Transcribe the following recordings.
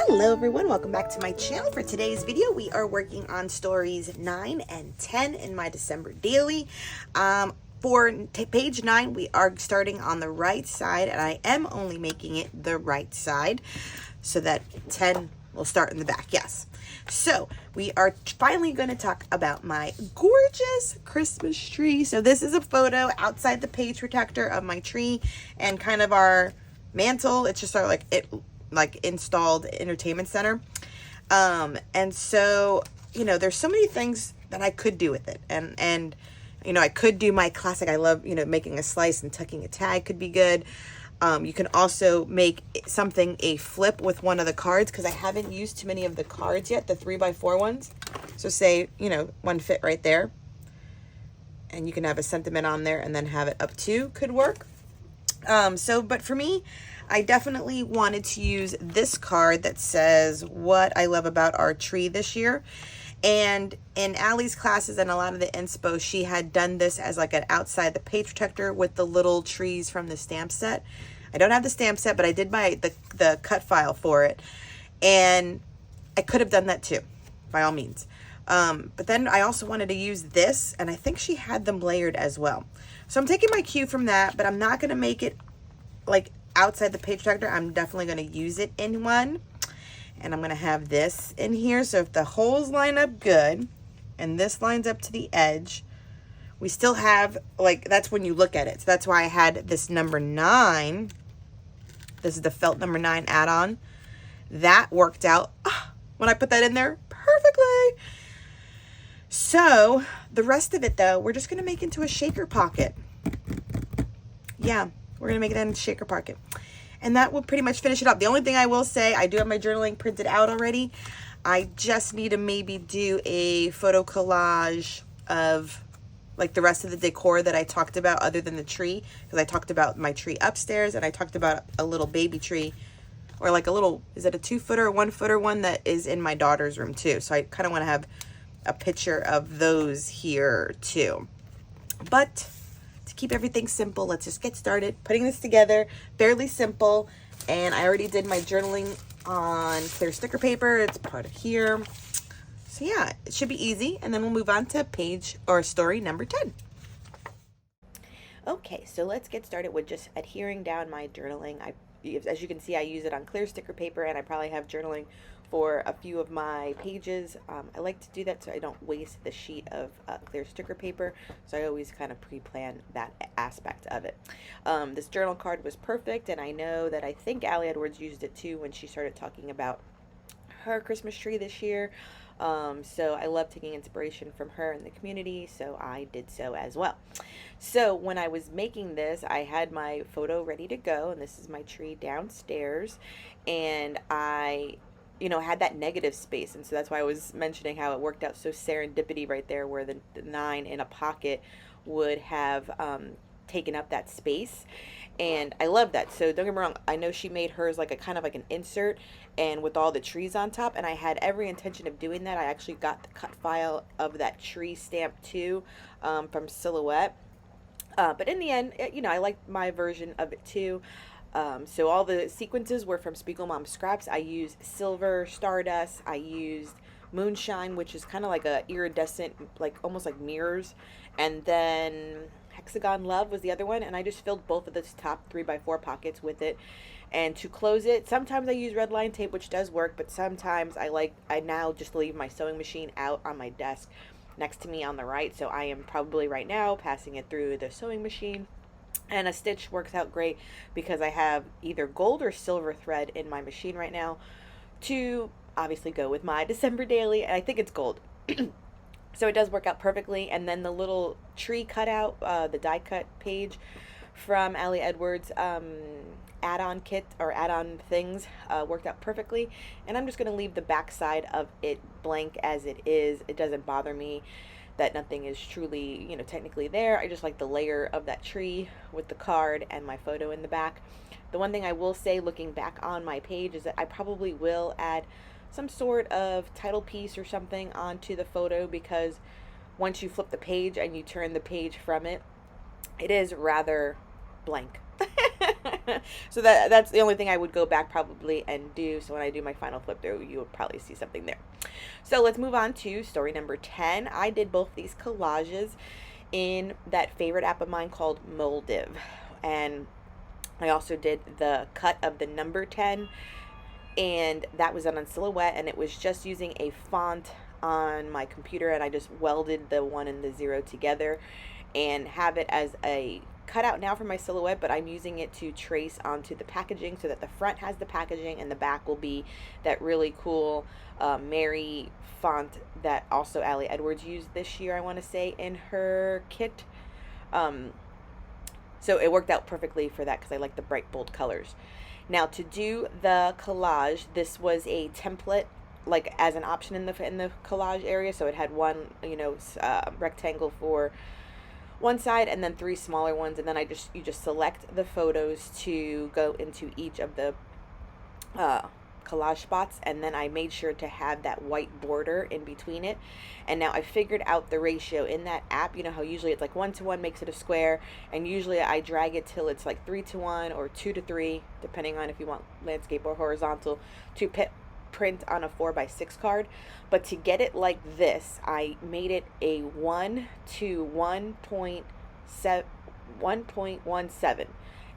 Hello everyone, welcome back to my channel. For today's video, we are working on stories 9 and 10 in my December daily. For page 9, we are starting on the right side, and I am only making it the right side so that 10 will start in the back, yes. So we are finally going to talk about my gorgeous Christmas tree. So this is a photo outside the page protector of my tree and kind of our mantle. It's just sort of like installed entertainment center. And so, you know, there's so many things that I could do with it. And you know, I could do my classic, I love, you know, making a slice and tucking a tag could be good. You can also make something a flip with one of the cards, because I haven't used too many of the cards yet, the 3x4 ones. So say, you know, one fit right there. And you can have a sentiment on there and then have it up too, could work. But for me, I definitely wanted to use this card that says what I love about our tree this year. And in Allie's classes and a lot of the inspo, she had done this as like an outside the page protector with the little trees from the stamp set. I don't have the stamp set, but I did buy the cut file for it. And I could have done that too, by all means. But then I also wanted to use this, and I think she had them layered as well. So I'm taking my cue from that, but I'm not going to make it like outside the page protector. I'm definitely going to use it in one. And I'm going to have this in here. So if the holes line up good and this lines up to the edge, we still have, like, that's when you look at it. So that's why I had this number 9. This is the felt number 9 add-on. That worked out when I put that in there perfectly. So the rest of it, though, we're just going to make into a shaker pocket. Yeah, we're going to make it into a shaker pocket. And that will pretty much finish it up. The only thing I will say, I do have my journaling printed out already. I just need to maybe do a photo collage of like the rest of the decor that I talked about other than the tree. Because I talked about my tree upstairs, and I talked about a little baby tree. Or like a little, is it a 2-footer or 1-footer one that is in my daughter's room too. So I kind of want to have a picture of those here too. But to keep everything simple, let's just get started putting this together. Fairly simple. And I already did my journaling on clear sticker paper. It's part of here. So yeah, it should be easy. And then we'll move on to page or story number 10. Okay, so let's get started with just adhering down my journaling. As you can see, I use it on clear sticker paper, and I probably have journaling for a few of my pages. I like to do that so I don't waste the sheet of clear sticker paper, so I always kind of pre-plan that aspect of it. This journal card was perfect, and I know that I think Allie Edwards used it too when she started talking about her Christmas tree this year. So I love taking inspiration from her in the community, so I did so as well. So when I was making this, I had my photo ready to go, and this is my tree downstairs, and I had that negative space, and so that's why I was mentioning how it worked out so serendipity right there, where the 9 in a pocket would have taken up that space. And I love that. So don't get me wrong, I know she made hers like a kind of like an insert and with all the trees on top, and I had every intention of doing that. I actually got the cut file of that tree stamp too, from Silhouette. But in the end, I liked my version of it too. So all the sequences were from Spiegelmom scraps. I used silver, stardust. I used moonshine, which is kind of like a iridescent, like almost like mirrors. And then hexagon love was the other one. And I just filled both of those top 3x4 pockets with it. And to close it, sometimes I use red line tape, which does work. But sometimes I now just leave my sewing machine out on my desk next to me on the right. So I am probably right now passing it through the sewing machine. And a stitch works out great because I have either gold or silver thread in my machine right now to obviously go with my December daily. And I think it's gold. So it does work out perfectly. And then the little tree cutout, the die cut page from Allie Edwards add-on kit or add-on things worked out perfectly. And I'm just going to leave the back side of it blank as it is. It doesn't bother me that nothing is truly, technically there. I just like the layer of that tree with the card and my photo in the back. The one thing I will say looking back on my page is that I probably will add some sort of title piece or something onto the photo, because once you flip the page and you turn the page from it, it is rather blank. So that's the only thing I would go back probably and do. So when I do my final flip through, you'll probably see something there. So let's move on to story number 10. I did both these collages in that favorite app of mine called Moldiv. And I also did the cut of the number 10, and that was done on Silhouette, and it was just using a font on my computer, and I just welded the 1 and the 0 together and have it as a cutout now for my Silhouette, but I'm using it to trace onto the packaging so that the front has the packaging and the back will be that really cool Mary font that also Allie Edwards used this year, I want to say, in her kit. So it worked out perfectly for that because I like the bright, bold colors. Now to do the collage, this was a template, like as an option in the collage area. So it had one, rectangle for one side and then 3 smaller ones, and then you just select the photos to go into each of the collage spots, and then I made sure to have that white border in between it. And now I figured out the ratio in that app. You know how usually it's like 1:1 makes it a square, and usually I drag it till it's like 3:1 or 2:3, depending on if you want landscape or horizontal, to print on a 4x6 card. But to get it like this, I made it a 1 to 1.17,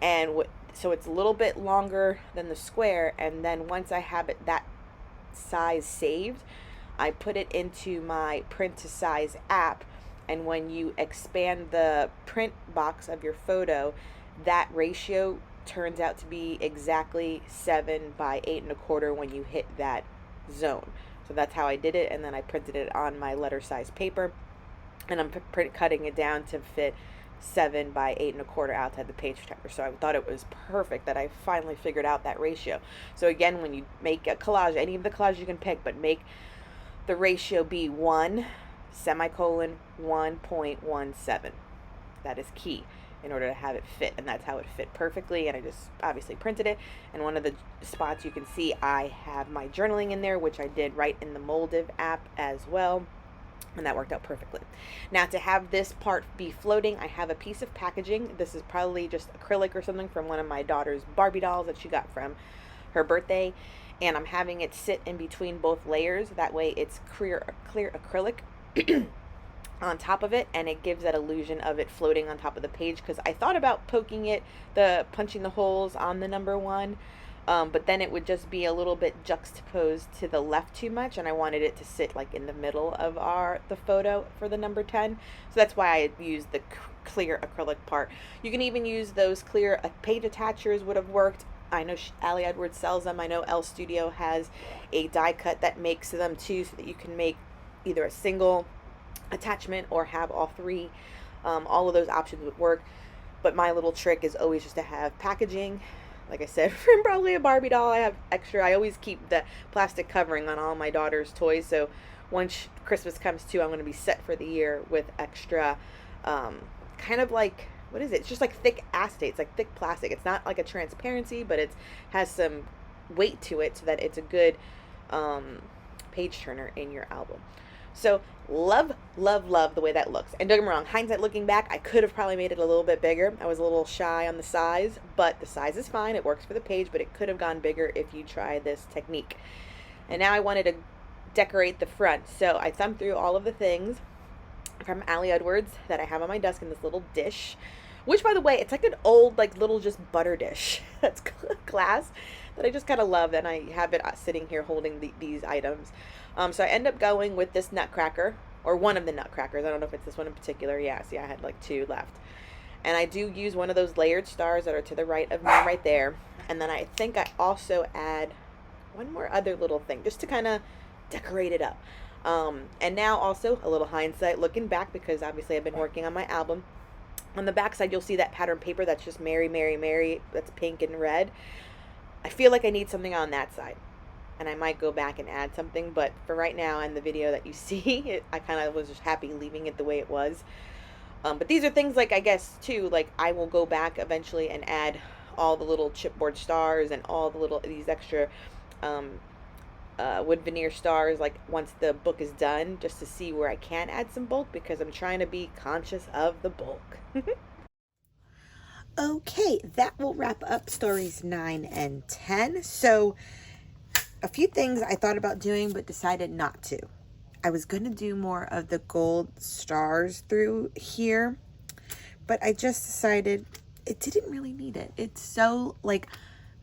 and so it's a little bit longer than the square. And then once I have it that size saved, I put it into my print to size app, and when you expand the print box of your photo, that ratio turns out to be exactly 7 by 8.25 when you hit that zone. So that's how I did it, and then I printed it on my letter size paper, and I'm cutting it down to fit 7 by 8.25 outside the page protector. So I thought it was perfect that I finally figured out that ratio. So again, when you make a collage, any of the collages you can pick, but make the ratio be 1:1.17. That is key in order to have it fit, and that's how it fit perfectly. And I just obviously printed it, and one of the spots you can see I have my journaling in there, which I did right in the Moldiv app as well, and that worked out perfectly. Now to have this part be floating, I have a piece of packaging. This is probably just acrylic or something from one of my daughter's Barbie dolls that she got from her birthday, and I'm having it sit in between both layers. That way it's clear acrylic on top of it, and it gives that illusion of it floating on top of the page, because I thought about punching the holes on the number 1, but then it would just be a little bit juxtaposed to the left too much, and I wanted it to sit like in the middle of the photo for the number 10. So that's why I used the clear acrylic part. You can even use those clear page attachers, would have worked. I know Allie Edwards sells them. I know Elle Studio has a die cut that makes them too, so that you can make either a single attachment or have all 3. All of those options would work, but my little trick is always just to have packaging. Like I said, from probably a Barbie doll, I have extra. I always keep the plastic covering on all my daughter's toys, so once Christmas comes too, I'm going to be set for the year with extra, kind of like, what is it? It's just like thick acetate. It's like thick plastic. It's not like a transparency, but it has some weight to it so that it's a good page turner in your album. So love, love, love the way that looks. And don't get me wrong, hindsight looking back, I could have probably made it a little bit bigger. I was a little shy on the size, but the size is fine. It works for the page, but it could have gone bigger if you try this technique. And now I wanted to decorate the front. So I thumbed through all of the things from Allie Edwards that I have on my desk in this little dish, which, by the way, it's like an old, like, little just butter dish. That's glass that I just kind of love, and I have it sitting here holding these items. So I end up going with this nutcracker, or one of the nutcrackers. I don't know if it's this one in particular. Yeah, see, I had like 2 left. And I do use one of those layered stars that are to the right of me right there. And then I think I also add one more other little thing just to kind of decorate it up. And now also a little hindsight looking back, because obviously I've been working on my album. On the back side, you'll see that pattern paper that's just Mary, Mary, Mary. That's pink and red. I feel like I need something on that side, and I might go back and add something, but for right now in the video that you see, I kind of was just happy leaving it the way it was. But these are things like, I guess too, like I will go back eventually and add all the little chipboard stars and all the these extra wood veneer stars, like once the book is done, just to see where I can add some bulk, because I'm trying to be conscious of the bulk. Okay, that will wrap up stories 9 and 10. So a few things I thought about doing but decided not to. I was going to do more of the gold stars through here, but I just decided it didn't really need it. It's so, like,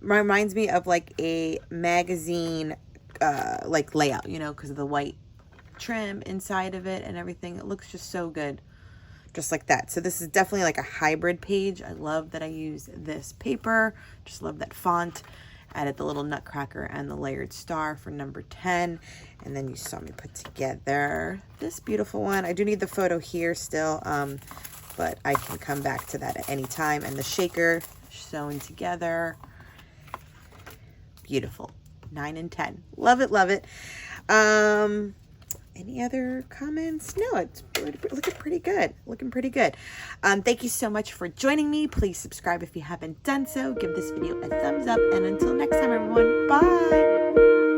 reminds me of like a magazine like layout, you know, because of the white trim inside of it and everything. It looks just so good, just like that. So this is definitely like a hybrid page. I love that I use this paper. Just love that font. Added the little nutcracker and the layered star for number 10. And then you saw me put together this beautiful one. I do need the photo here still, but I can come back to that at any time. And the shaker sewn together. Beautiful. 9 and 10. Love it, love it. Any other comments? No, it's looking pretty good. Looking pretty good. Thank you so much for joining me. Please subscribe if you haven't done so. Give this video a thumbs up. And until next time, everyone, bye.